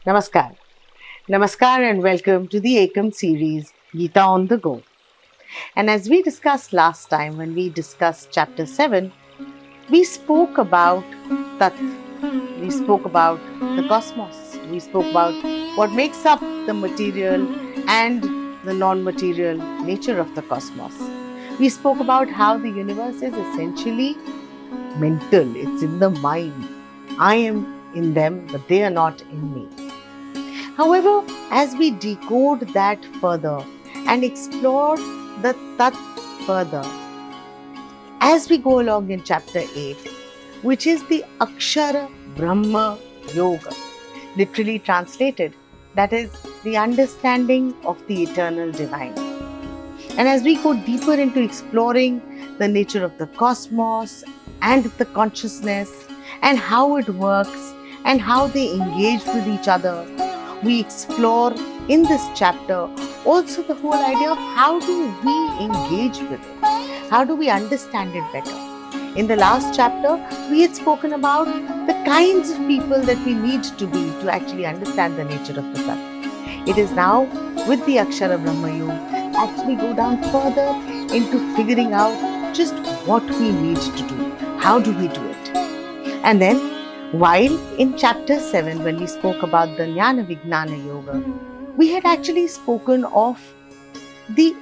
Namaskar. Namaskar and welcome to the Eikam series, Gita on the Go. And as we discussed last time when we discussed chapter 7, we spoke about Tat. We spoke about the cosmos. We spoke about what makes up the material and the non-material nature of the cosmos. We spoke about how the universe is essentially mental. It's in the mind. I am in them, but they are not in me. However, as we decode that further and explore the Tat further, as we go along in chapter 8, which is the Akshara Brahma Yoga, literally translated, that is the understanding of the eternal divine. And as we go deeper into exploring the nature of the cosmos and the consciousness and how it works and how they engage with each other, we explore in this chapter also the whole idea of how do we engage with it? How do we understand it better? In the last chapter, we had spoken about the kinds of people that we need to be to actually understand the nature of the Tat. It is now with the Akshara Brahma Yoga, actually go down further into figuring out just what we need to do. How do we do it? And then, while in chapter 7, when we spoke about the Jnana Vijnana Yoga, we had actually spoken of the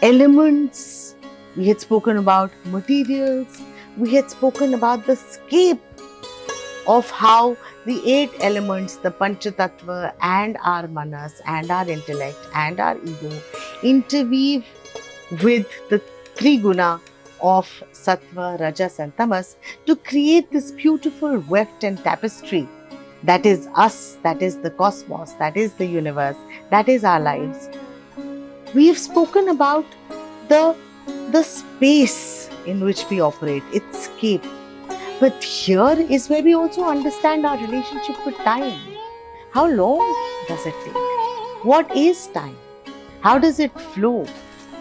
elements, we had spoken about materials, we had spoken about the scape of how the 8 elements, the Panchatattva and our manas and our intellect and our ego interweave with the 3 guna of Sattva, Rajas and Tamas to create this beautiful weft and tapestry that is us, that is the cosmos, that is the universe, that is our lives. We have spoken about the space in which we operate, its scape. But here is where we also understand our relationship with time. How long does it take? What is time? How does it flow?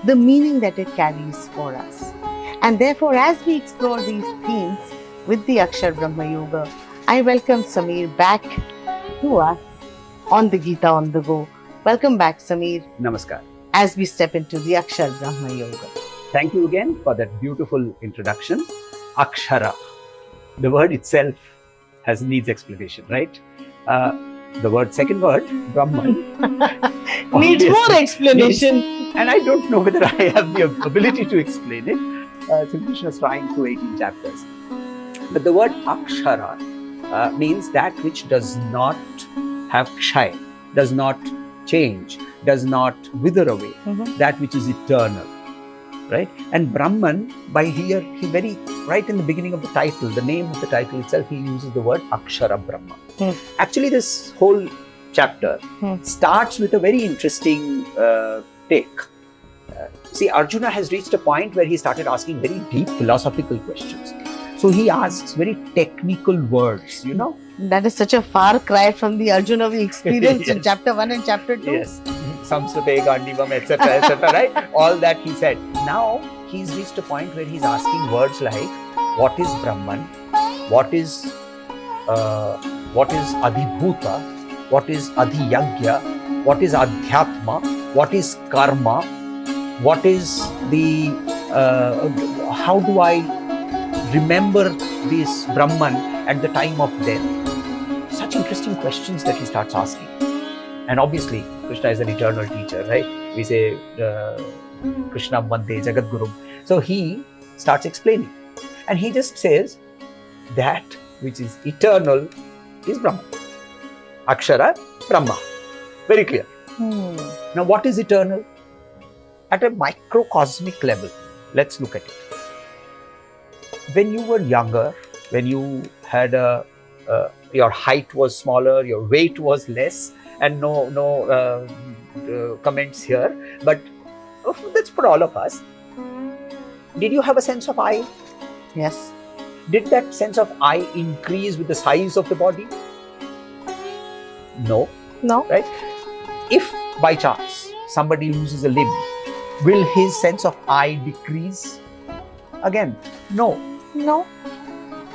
The meaning that it carries for us. And therefore, as we explore these themes with the Akshara Brahma Yoga, I welcome Samir back to us on the Gita on the Go. Welcome back, Samir. Namaskar. As we step into the Akshara Brahma Yoga. Thank you again for that beautiful introduction. Akshara. The word itself needs explanation, right? The second word, Brahman. Needs more explanation. And I don't know whether I have the ability to explain it. Sri Krishna is trying through 18 chapters. But the word Akshara means that which does not have kshaya, does not change, does not wither away, that which is eternal, right? And Brahman, by here, he very, right in the beginning of the title, the name of the title itself, he uses the word Akshara Brahma. Actually, this whole chapter starts with a very interesting take. See, Arjuna has reached a point where he started asking very deep philosophical questions. So he asks very technical words, you know. That is such a far cry from the Arjuna we experienced in chapter 1 and chapter 2. Yes. Samsrute, Gandivam, etc., right? All that he said. Now, he's reached a point where he's asking words like, what is Brahman? What is Adhibhuta? What is Adhiyagya? What is Adhyatma? What is Karma? What is the, how do I remember this Brahman at the time of death? Such interesting questions that he starts asking. And obviously, Krishna is an eternal teacher, right? We say, Krishna Bande Jagat Guru. So he starts explaining. And he just says, that which is eternal is Brahman. Akshara Brahma. Very clear. Now, what is eternal? At a microcosmic level, let's look at it. When you were younger, when you had your height was smaller, your weight was less, and no comments here, but that's for all of us. Did you have a sense of I? Yes. Did that sense of I increase with the size of the body? No. No. Right? If by chance somebody loses a limb, will his sense of I decrease? Again, no. No.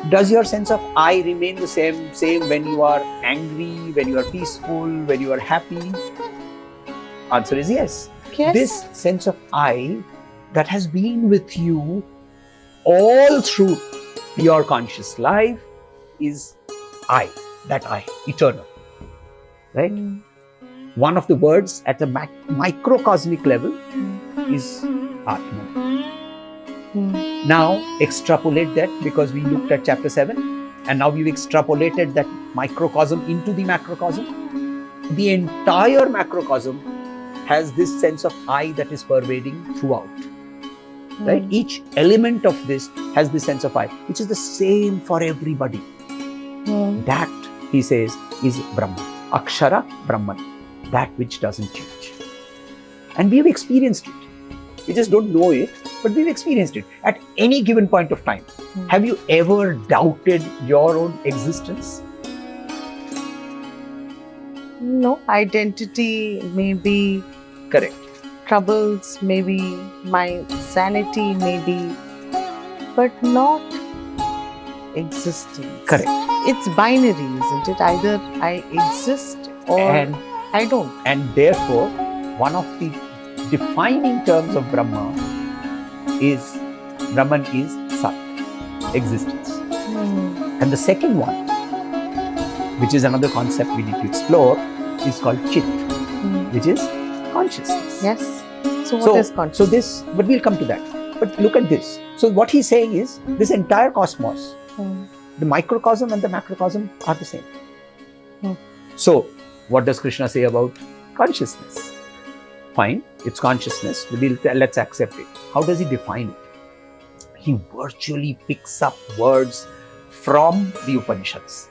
Does your sense of I remain the same when you are angry, when you are peaceful, when you are happy? Answer is yes. Yes. This sense of I that has been with you all through your conscious life is I, that I, eternal. Right? One of the words at the microcosmic level is Atman. Now extrapolate that, because we looked at chapter 7 and now we've extrapolated that microcosm into the macrocosm. The entire macrocosm has this sense of I that is pervading throughout. Right? Each element of this has this sense of I, which is the same for everybody. That, he says, is Brahman. Akshara Brahman, that which doesn't change. And we've experienced it. We just don't know it, but we've experienced it at any given point of time. Have you ever doubted your own existence? No. Identity, maybe. Correct. Troubles, maybe. My sanity, maybe. But not existence. Correct. It's binary, isn't it? Either I exist or I don't. And therefore, one of the defining terms of Brahman is Sat, existence. And the second one, which is another concept we need to explore, is called chit, which is consciousness. Yes. So what is consciousness? But we'll come to that. But look at this. So what he's saying is, this entire cosmos, the microcosm and the macrocosm are the same. So what does Krishna say about consciousness? Fine, it's consciousness. Let's accept it. How does he define it? He virtually picks up words from the Upanishads.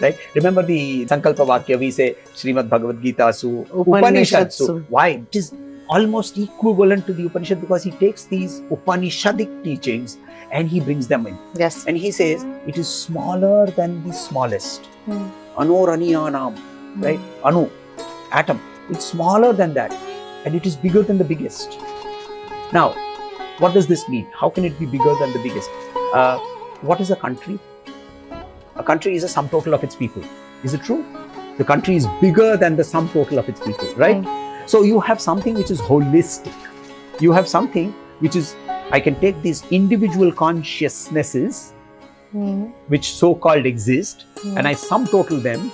Right? Remember the Sankalpa Vakya, we say Srimad Bhagwad Gita Su, Upanishadsu. Why? It is almost equivalent to the Upanishad, because he takes these Upanishadic teachings and he brings them in. Yes. And he says it is smaller than the smallest. Anoraniyanam, right? Anu, atom. It's smaller than that. And it is bigger than the biggest. Now, what does this mean? How can it be bigger than the biggest? What is a country? A country is a sum total of its people. Is it true? The country is bigger than the sum total of its people, right? So you have something which is holistic. You have something which is, I can take these individual consciousnesses, which so-called exist, and I sum total them.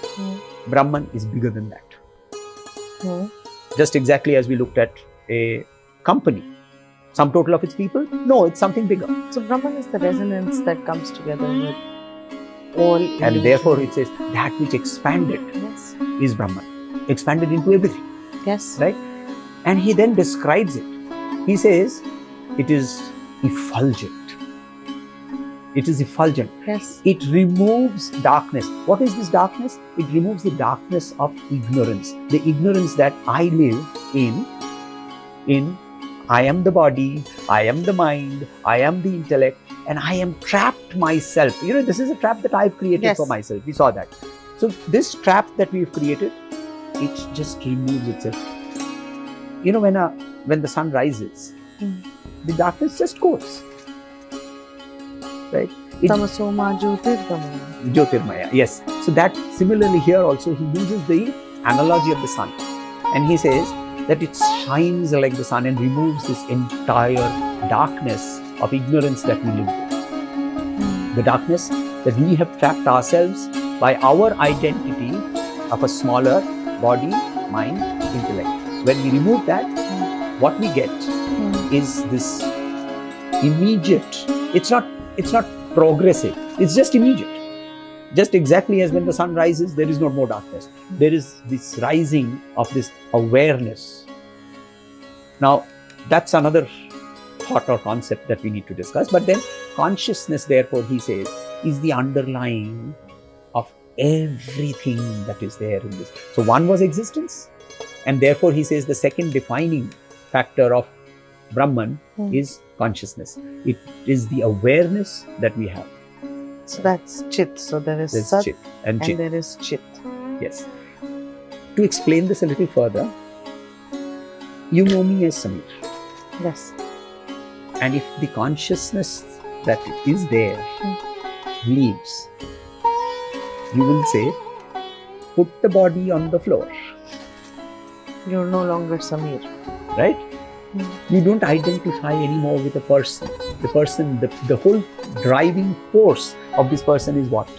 Brahman is bigger than that. Just exactly as we looked at a company. Sum total of its people? No, it's something bigger. So Brahman is the resonance that comes together with all. And therefore it says that which expanded is Brahman. Expanded into everything. Yes. Right? And he then describes it. He says it is effulgent. It is effulgent. Yes. It removes darkness. What is this darkness? It removes the darkness of ignorance. The ignorance that I live in I am the body, I am the mind, I am the intellect, and I am trapped myself. You know, this is a trap that I've created for myself. We saw that. So this trap that we've created, it just removes itself. You know, when the sun rises, the darkness just goes. Right? Tamasoma Jyotirgamaya. Jyotirmaya, yes. So that similarly here also he uses the analogy of the sun. And he says that it shines like the sun and removes this entire darkness of ignorance that we live with. The darkness that we have trapped ourselves by our identity of a smaller body, mind, intellect. When we remove that, what we get is this immediate, it's not progressive, it's just immediate. Just exactly as when the sun rises, there is no more darkness. There is this rising of this awareness. Now, that's another thought or concept that we need to discuss. But then consciousness, therefore, he says, is the underlying of everything that is there in this. So one was existence. And therefore, he says the second defining factor of Brahman is consciousness. It is the awareness that we have. So that's chit. So there is Sat chit and chit. there is chit. Yes. To explain this a little further, you know me as Samir. Yes. And if the consciousness that is there leaves, you will say, put the body on the floor. You're no longer Samir. Right? You don't identify anymore with a person. The whole driving force of this person is what?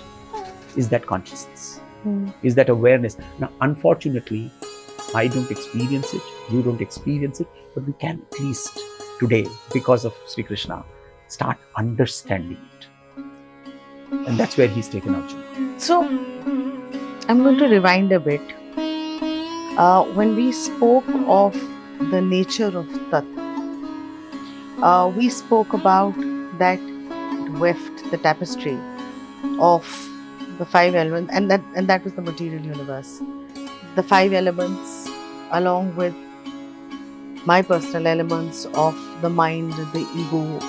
Is that consciousness. Is that awareness. Now, unfortunately, I don't experience it, you don't experience it, but we can at least today, because of Sri Krishna, start understanding it. And that's where he's taken Arjuna. So, I'm going to rewind a bit. When we spoke of the nature of Tat, we spoke about that weft, the tapestry of the 5 elements, and that was the material universe. The 5 elements, along with my personal elements of the mind, the ego,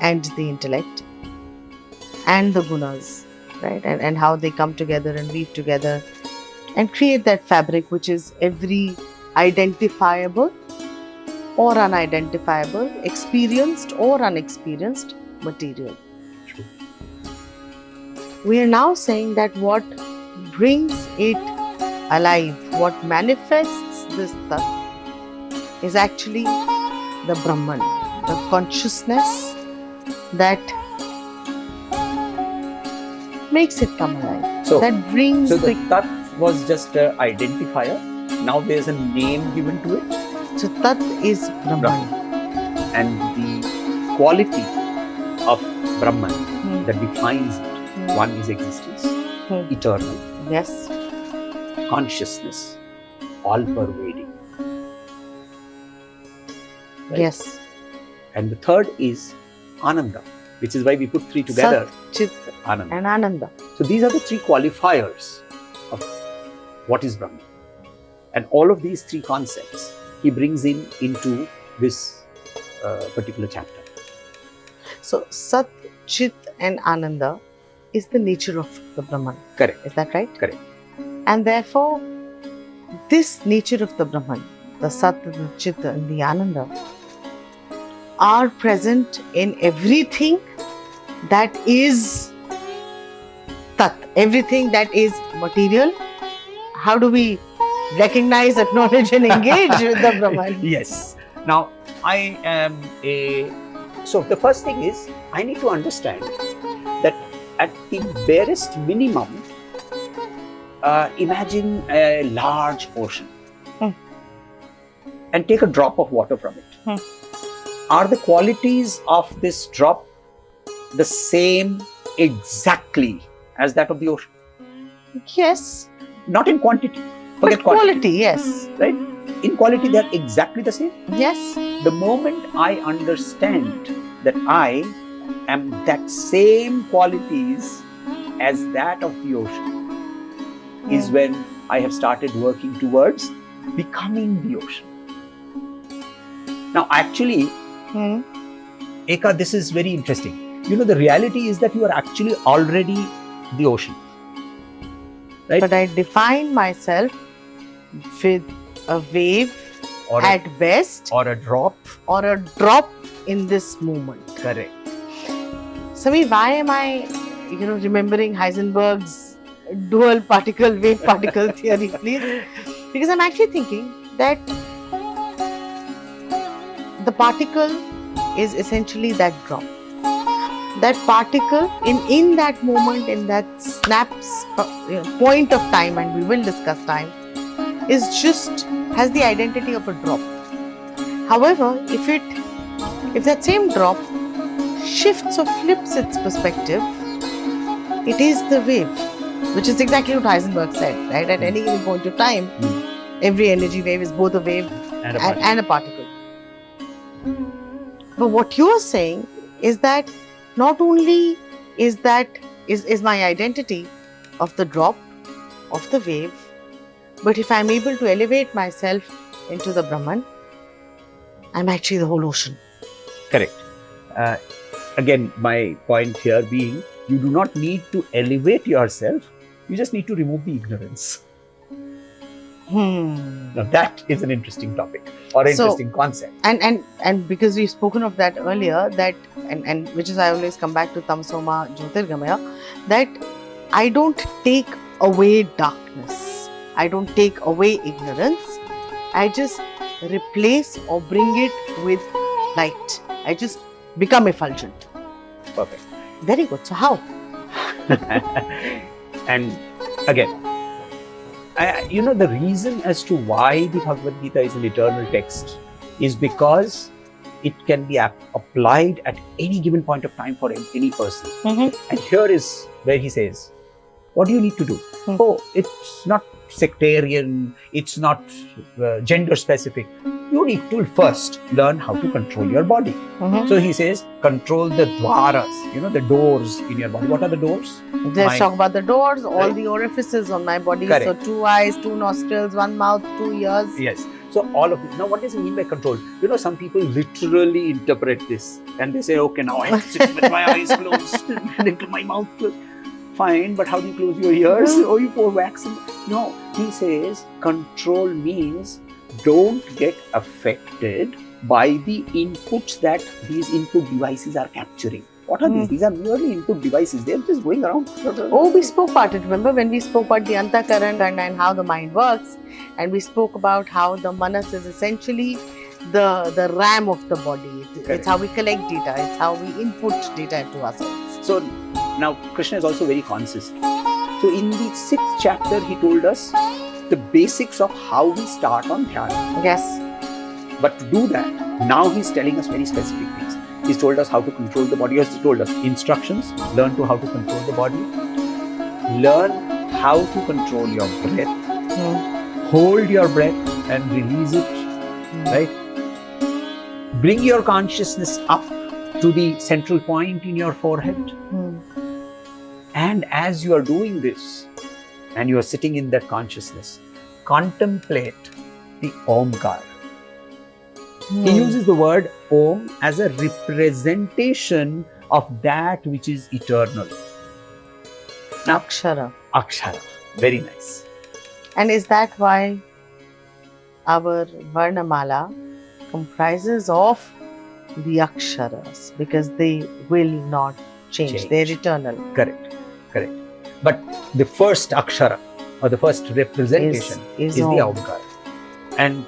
and the intellect, and the gunas, right? And how they come together and weave together and create that fabric, which is every identifiable or unidentifiable, experienced or unexperienced material. True. We are now saying that what brings it alive, what manifests this Tat, is actually the Brahman, the consciousness that makes it come alive. So the Tat was just an identifier. Now there's a name given to it. So Tat is Brahman. And the quality of Brahman that defines it, one is existence, eternal. Yes. Consciousness, all pervading. Right? Yes. And the third is ananda, which is why we put 3 together. Sat, Chit, Ananda. and Ananda. So these are the 3 qualifiers of what is Brahman. And all of these 3 concepts he brings into this particular chapter. So Sat, Chit, and Ananda is the nature of the Brahman. Correct. Is that right? Correct. And therefore, this nature of the Brahman, the Sat, the Chit, and the Ananda, are present in everything that is Tat, everything that is material. How do we recognize, acknowledge, and engage with the Brahman? Yes. Now, I am so the first thing is, I need to understand that at the barest minimum, imagine a large ocean and take a drop of water from it. Are the qualities of this drop the same exactly as that of the ocean? Yes. Not in quantity. But Forget quality, yes. Right? In quality, they are exactly the same. Yes. The moment I understand that I am that same qualities as that of the ocean is when I have started working towards becoming the ocean. Now, actually, Eika, this is very interesting. You know, the reality is that you are actually already the ocean. Right? But I define myself with a wave Or at best, or a drop. or a drop in this moment. Correct. Samir, why am I, remembering Heisenberg's dual particle wave particle theory, please? Because I'm actually thinking that the particle is essentially that drop. That particle in that moment, in that point of time, and we will discuss time, has the identity of a drop. However, if that same drop shifts or flips its perspective, it is the wave, which is exactly what Heisenberg said, right? At any given point of time, every energy wave is both a wave and a particle. But what you are saying is that not only is my identity of the drop, of the wave, but if I'm able to elevate myself into the Brahman, I'm actually the whole ocean. Correct. Again, my point here being, you do not need to elevate yourself, you just need to remove the ignorance. Now that is an interesting topic or interesting concept. And because we've spoken of that earlier, that and which is I always come back to Tamsoma Jyotirgamaya, that I don't take away darkness, I don't take away ignorance, I just replace or bring it with light. I just become effulgent. Perfect. Very good. So how? And again, the reason as to why the Bhagwad Gita is an eternal text is because it can be applied at any given point of time for any person. And here is where he says, what do you need to do? Oh, it's not sectarian, it's not gender specific. You need to first learn how to control your body. So he says, control the dwaras, the doors in your body. What are the doors? Let's talk about the doors, all the orifices on my body. Correct. So 2 eyes, 2 nostrils, 1 mouth, 2 ears. Yes. So all of this. Now, what does he mean by control? Some people literally interpret this and they say, okay, now I have to sit with my eyes closed and my mouth closed. Fine, but how do you close your ears? Oh, you pour wax. No, he says control means don't get affected by the inputs that these input devices are capturing. What are these? These are merely input devices. They're just going around. Oh, we spoke about it. Remember when we spoke about the Antakaran and how the mind works, and we spoke about how the manas is essentially the RAM of the body. It's how we collect data. It's how we input data into ourselves. So now Krishna is also very consistent. So in the 6th chapter, he told us the basics of how we start on dhyana. Yes. But to do that, now he's telling us very specific things. He's told us how to control the body. He's told us instructions. Learn to how to control the body. Learn how to control your breath. Hold your breath and release it. Right? Bring your consciousness up to the central point in your forehead. And as you are doing this, and you are sitting in that consciousness, contemplate the Omkar. He uses the word Om as a representation of that which is eternal. Now, Akshara. Very nice. And is that why our Varnamala comprises of the Aksharas? Because they will not change. They're eternal. Correct. But the first Akshara or the first representation is the Omkar. And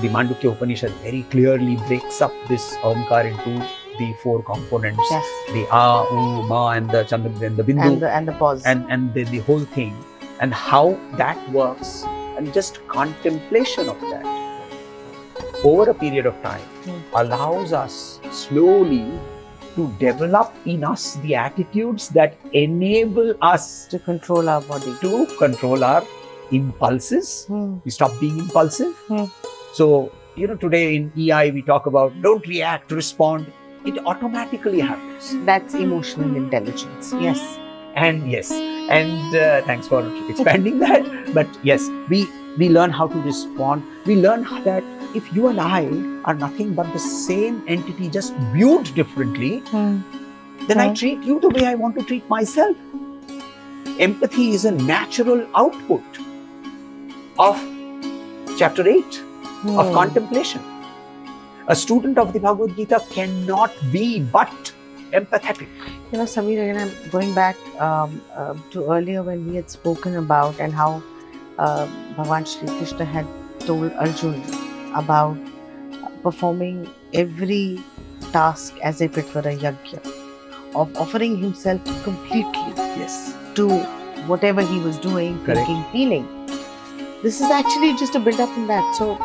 the Mandukya Upanishad very clearly breaks up this Omkar into the 4 components. Yes. The A, U, Ma and the Chandra and the Bindu. And the pause. And the whole thing. And how that works. And just contemplation of that over a period of time allows us slowly to develop in us the attitudes that enable us to control our body, to control our impulses. We stop being impulsive. So, today in EI we talk about don't react, respond. It automatically happens. That's emotional intelligence. Yes. And thanks for expanding that. But yes, we learn how to respond. We learn that if you and I are nothing but the same entity, just viewed differently, then I treat you the way I want to treat myself. Empathy is a natural output of chapter 8 of contemplation. A student of the Bhagwad Gita cannot be but empathetic. Samir, again, I'm going back to earlier when we had spoken about and how Bhagwan Sri Krishna had told Arjuna about performing every task as if it were a yajna, of offering himself completely to whatever he was doing, thinking, feeling. This is actually just a build up in that. So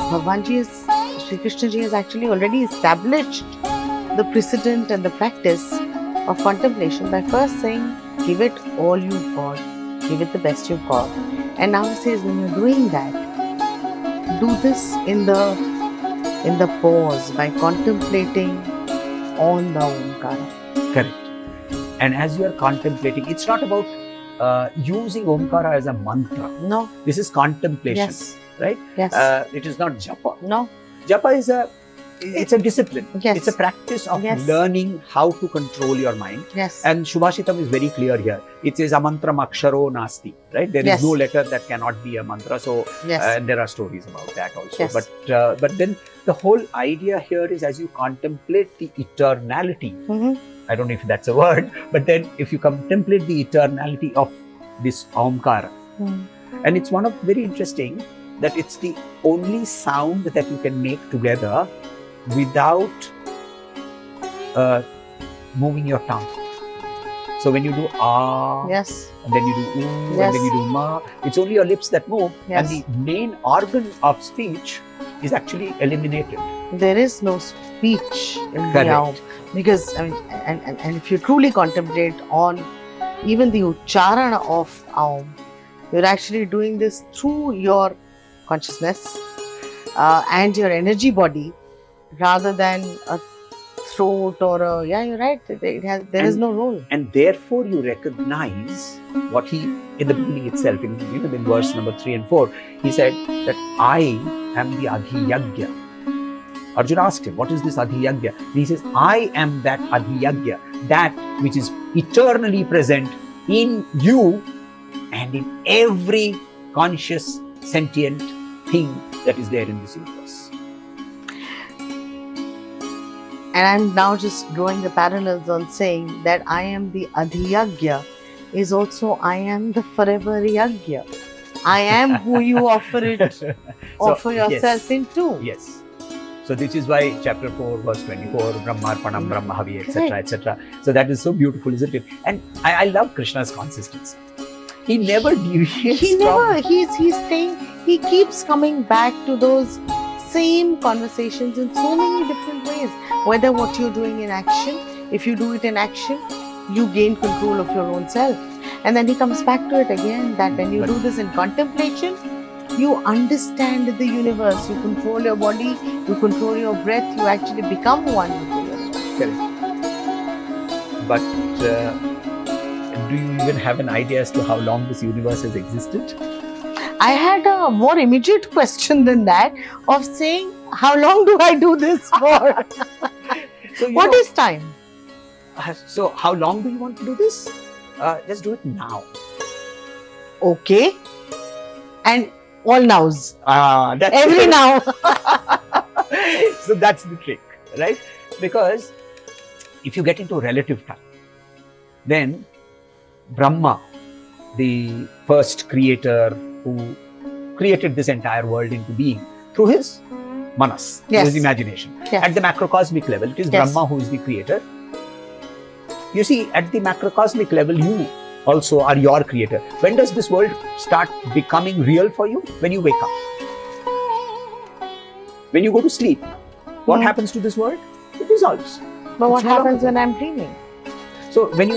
Sri Krishna ji has actually already established the precedent and the practice of contemplation by first saying, give it all you've got, give it the best you've got. And now he says, when you're doing that, do this in the pause by contemplating on the Omkara. Correct. And as you are contemplating, it's not about using Omkara as a mantra. No. This is contemplation. Yes. Right? Yes. It is not japa. No. Japa is it's a discipline. Yes. It's a practice of Yes. learning how to control your mind. Yes. And Subhashitam is very clear here. It says amantram aksharo nasti, right? There is Yes. no letter that cannot be a mantra. So Yes. there are stories about that also. Yes. But then the whole idea here is, as you contemplate the eternality, I don't know if that's a word, but then if you contemplate the eternality of this Omkara, and it's one of very interesting that it's the only sound that you can make together without moving your tongue. So when you do ah, Yes. and then you do oo, Yes. and then you do ma, it's only your lips that move, Yes. and the main organ of speech is actually eliminated. There is no speech in the Correct. Aum, because I mean, and if you truly contemplate on even the ucharana of Aum, you're actually doing this through your consciousness and your energy body, rather than a throat or a, yeah, you're right. There is no role. And therefore you recognize what he, in the beginning itself, in verse number 3 and 4, he said that I am the Adhiyagya. Arjuna asked him, what is this Adhiyagya? He says, I am that Adhiyagya, that which is eternally present in you and in every conscious, sentient thing that is there in this universe. And I'm now just drawing the parallels on saying that I am the Adhiyagya is also I am the forever Yagya. I am who you offer yourself into. Yes. So this is why chapter 4, verse 24, Brahmarpanam, Brahmahavi, etc., etc. So that is so beautiful, isn't it? And I love Krishna's consistency. He never deviates He's staying, he keeps coming back to those same conversations in so many different ways. Whether what you're doing in action, if you do it in action, you gain control of your own self. And then he comes back to it again, that when you do this in contemplation, you understand the universe, you control your body, you control your breath, you actually become one with the universe. Correct. But do you even have an idea as to how long this universe has existed? I had a more immediate question than that, of saying, how long do I do this for? So What is time? So how long do you want to do this? Just do it now. Okay. And all nows. That's Every now. So that's the trick, right? Because if you get into relative time, then Brahma, the first creator who created this entire world into being through his manas, through his imagination. Yes. At the macrocosmic level, it is Brahma who is the creator. You see, at the macrocosmic level, you also are your creator. When does this world start becoming real for you? When you wake up. When you go to sleep, what happens to this world? It dissolves. But what happens when I'm dreaming? So when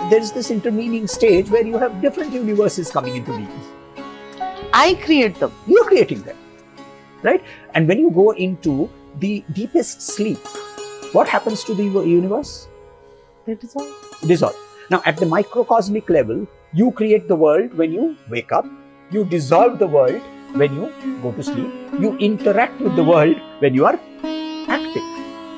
there's this intervening stage where you have different universes coming into being. I create them. You're creating them, right? And when you go into the deepest sleep, what happens to the universe? They dissolve. Dissolve. Now, at the microcosmic level, you create the world when you wake up. You dissolve the world when you go to sleep. You interact with the world when you are active.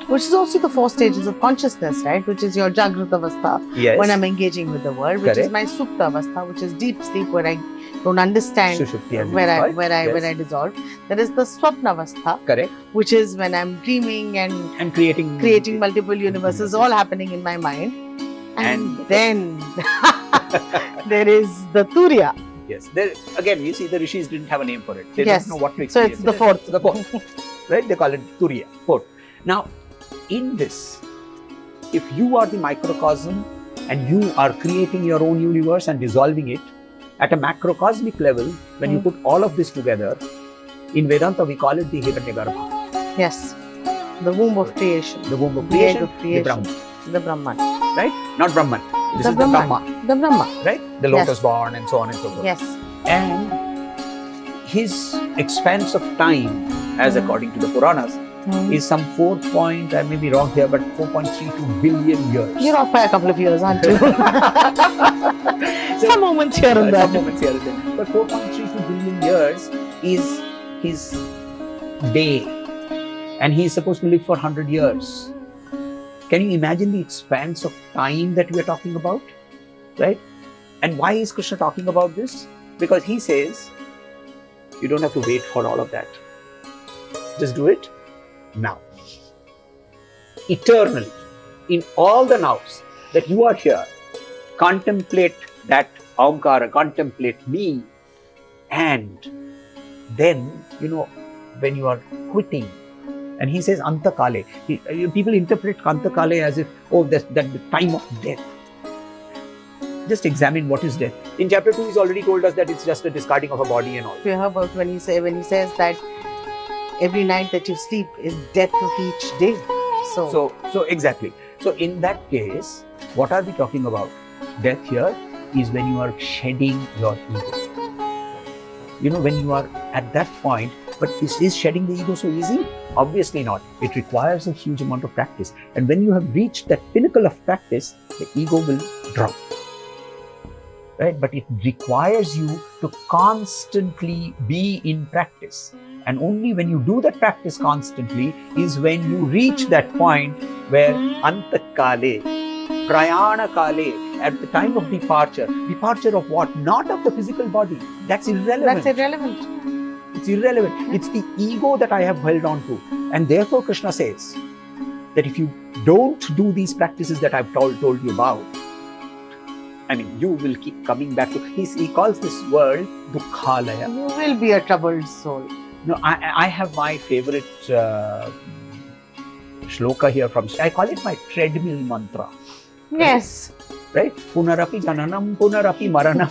Which is also the 4 stages of consciousness, right? Which is your Jagrata Avastha, Yes. when I'm engaging with the world, which is Correct. my Supta Avastha, which is deep sleep, where I don't understand Sushupti, as it where is I called. dissolve. There is the Swapna Avastha, Correct. which is when I'm dreaming and creating multiple universes all happening in my mind. And then there is the Turiya. Yes. There again, you see, the rishis didn't have a name for it. They Yes. didn't know what to So experience. it's the fourth. The fourth. Right? They call it Turiya, fourth. Now, in this, if you are the microcosm and you are creating your own universe and dissolving it, at a macrocosmic level, when you put all of this together, in Vedanta we call it the Hiranyagarbha. Yes. The womb of creation. The womb of The egg creation, of creation. the Brahman. The Brahman. Right? Not Brahman. This The is Brahman. the Brahma. The Brahma. Right? The lotus born and so on and so forth. Yes. And his expanse of time, as according to the Puranas, is some 4 point, I may be wrong here, but 4.32 billion years. You're off by a couple of years, aren't you? Some moments here and there. Some moments here and there. But 4.32 billion years is his day. and he is supposed to live for 100 years. Can you imagine the expanse of time that we are talking about? Right? And why is Krishna talking about this? Because he says, you don't have to wait for all of that. Just do it now. Eternally, in all the nows that you are here, contemplate that Omkara, contemplate me, and then, when you are quitting, and he says Antakale. People interpret Antakale as if, that's the time of death. Just examine what is death. In chapter 2, he's already told us that it's just a discarding of a body and all. We heard about when he says that every night that you sleep is death of each day. So exactly. So in that case, what are we talking about? Death here is when you are shedding your ego. When you are at that point, but is shedding the ego so easy? Obviously not. It requires a huge amount of practice. And when you have reached that pinnacle of practice, the ego will drop. Right? But it requires you to constantly be in practice. And only when you do that practice constantly is when you reach that point where Antakale, Prayana Kale, at the time of departure of what? Not of the physical body. That's irrelevant. It's irrelevant. It's the ego that I have held on to. And therefore Krishna says that if you don't do these practices that I've told you about, you will keep coming back to, he calls this world Dukkhalaya. You will be a troubled soul. No, I have my favorite shloka here I call it my treadmill mantra. Yes. Right? Punarapi jananam, punarapi maranam.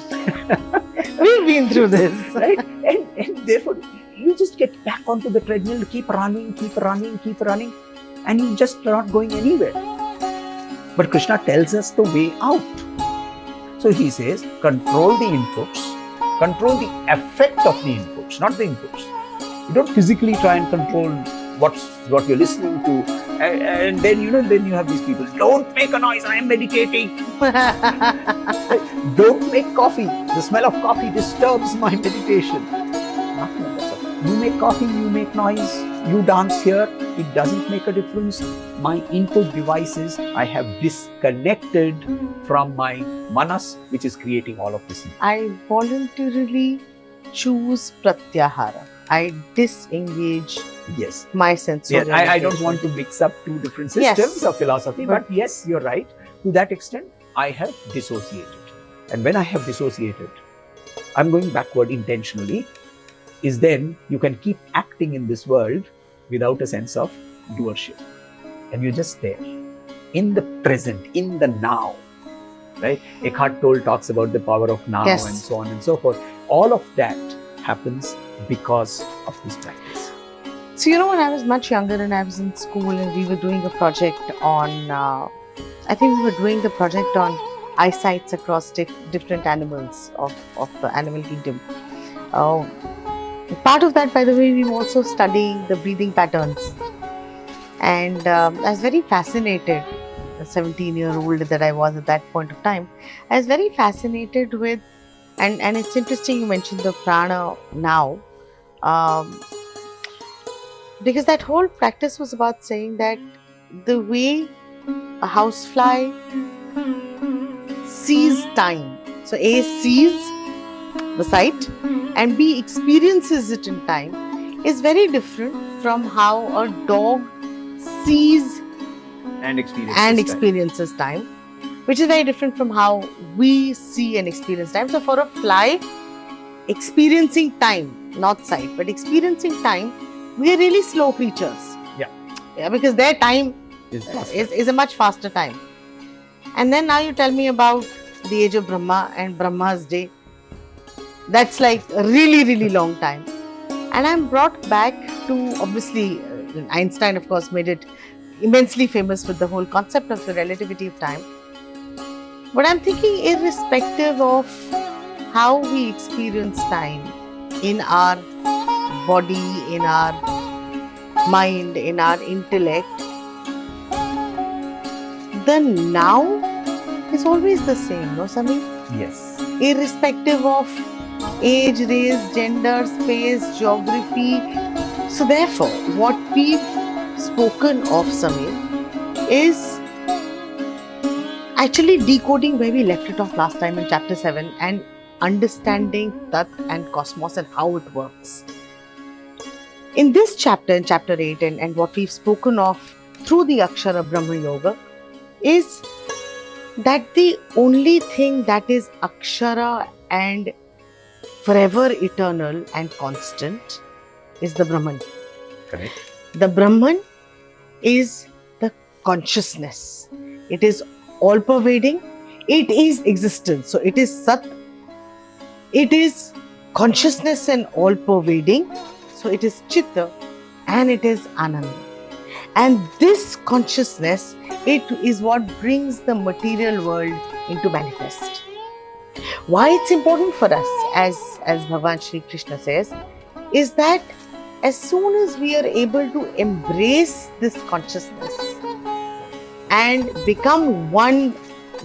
We've been through this. Right? And therefore, you just get back onto the treadmill, keep running, and you're just not going anywhere. But Krishna tells us the way out. So he says, control the inputs, control the effect of the inputs, not the inputs. You don't physically try and control what you're listening to, and then then you have these people. Don't make a noise. I am meditating. Don't make coffee. The smell of coffee disturbs my meditation. Nothing of that sort. You make coffee. You make noise. You dance here. It doesn't make a difference. My input devices, I have disconnected from my manas, which is creating all of this. I voluntarily choose pratyahara. I disengage my sense of I don't want to mix up two different systems of philosophy, but yes, you're right. To that extent, I have dissociated. And when I have dissociated, I'm going backward intentionally, is then you can keep acting in this world without a sense of doership. And you're just there, in the present, in the now. Right? Eckhart Tolle talks about the power of now and so on and so forth. All of that happens because of this practice. So, when I was much younger and I was in school and we were doing a project on, eyesights across different animals of the animal kingdom. Part of that, by the way, we were also studying the breathing patterns. And I was very fascinated, the 17-year-old that I was at that point of time. I was very fascinated with, and it's interesting you mentioned the prana now, because that whole practice was about saying that the way a housefly sees time, so A, sees the sight, and B, experiences it in time, is very different from how a dog sees and experiences time, which is very different from how we see and experience time. So for a fly, experiencing time, not sight, but experiencing time, we are really slow creatures. Yeah, because their time is a much faster time. And then now you tell me about the age of Brahma and Brahma's day. That's like a really, really long time. And I'm brought back to, obviously, Einstein, of course, made it immensely famous with the whole concept of the relativity of time. But I'm thinking, irrespective of how we experience time in our body, in our mind, in our intellect, the now is always the same, no, Samir? Yes. Irrespective of age, race, gender, space, geography. So therefore, what we've spoken of, Samir, is actually decoding where we left it off last time in chapter 7 and understanding Tat and cosmos and how it works. In this chapter, in chapter 8, and what we've spoken of through the Akshara Brahma Yoga is that the only thing that is Akshara and forever eternal and constant is the Brahman. Correct. The Brahman is the consciousness. It is all-pervading. It is existence. So it is Sat. It is consciousness and all-pervading. So it is Chitta and it is Ananda. And this consciousness, it is what brings the material world into manifest. Why it's important for us, as Bhagwan Sri Krishna says, is that as soon as we are able to embrace this consciousness and become one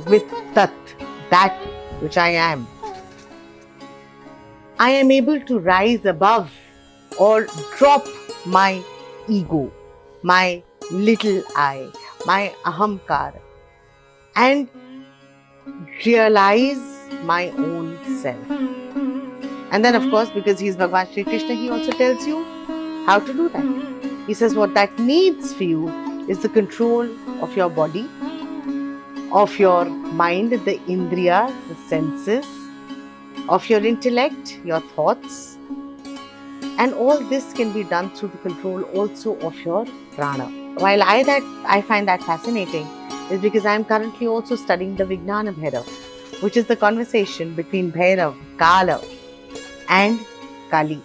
with Tat, that which I am able to rise above or drop my ego, my little I, my ahamkar, and realize my own self. And then, of course, because he is Bhagwan Sri Krishna, he also tells you how to do that. He says what that needs for you is the control of your body, of your mind, the indriya, the senses, of your intellect, your thoughts. And all this can be done through the control also of your prana. While I find that fascinating is because I am currently also studying the Vijnana Bhairav, which is the conversation between Bhairav, Kala and Kali,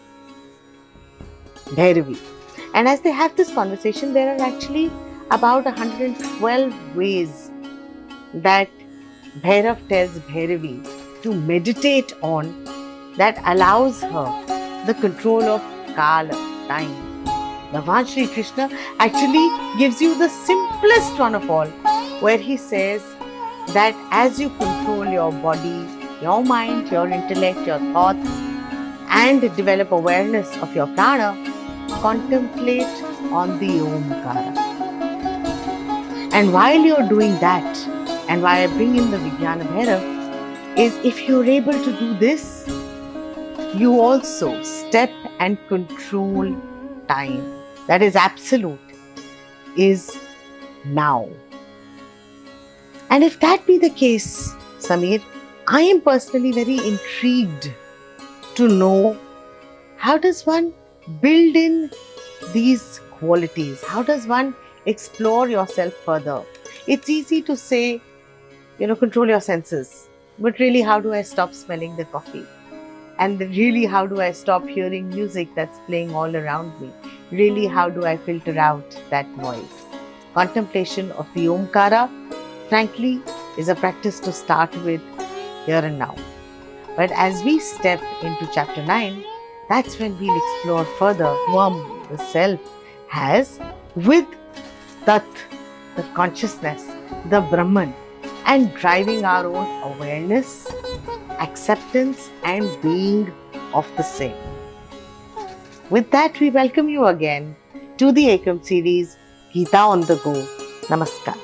Bhairavi. And as they have this conversation, there are actually about 112 ways that Bhairav tells Bhairavi to meditate on that allows her the control of Kala, time. Bhagwan Sri Krishna actually gives you the simplest one of all, where he says that as you control your body, your mind, your intellect, your thoughts, and develop awareness of your prana, contemplate on the Omkara. And while you're doing that, and why I bring in the Vijnana Bhairav, is if you're able to do this, you also step and control time. That is absolute, is now. And if that be the case, Samir, I am personally very intrigued to know how does one build in these qualities? How does one explore yourself further? It's easy to say, control your senses. But really, how do I stop smelling the coffee? And really, how do I stop hearing music that's playing all around me? Really, how do I filter out that noise? Contemplation of the Omkara, frankly, is a practice to start with here and now. But as we step into chapter 9, that's when we'll explore further whom the self has with Tat, the consciousness, the Brahman, and driving our own awareness, acceptance and being of the same. With that, we welcome you again to the Eikam series, Gita on the Go. Namaskar.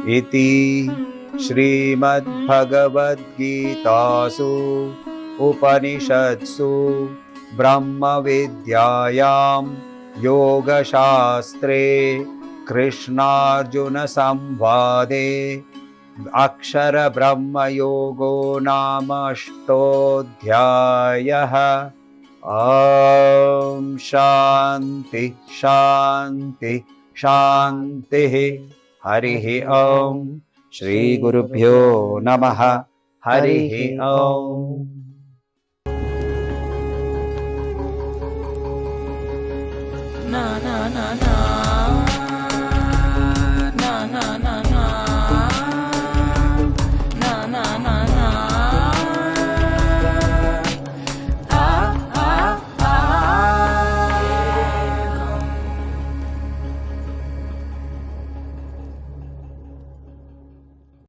Iti Srimad Bhagwad Gitasu Upanishadsu Brahma Vidyayam Yoga Shastre Krishna Arjuna Samvade Akshara Brahma Yoga Namashtodhyayah. Om Shanti Shanti Shanti. Harihi Om. Shri Gurubhyo Namaha. Harihi Om. Na na na na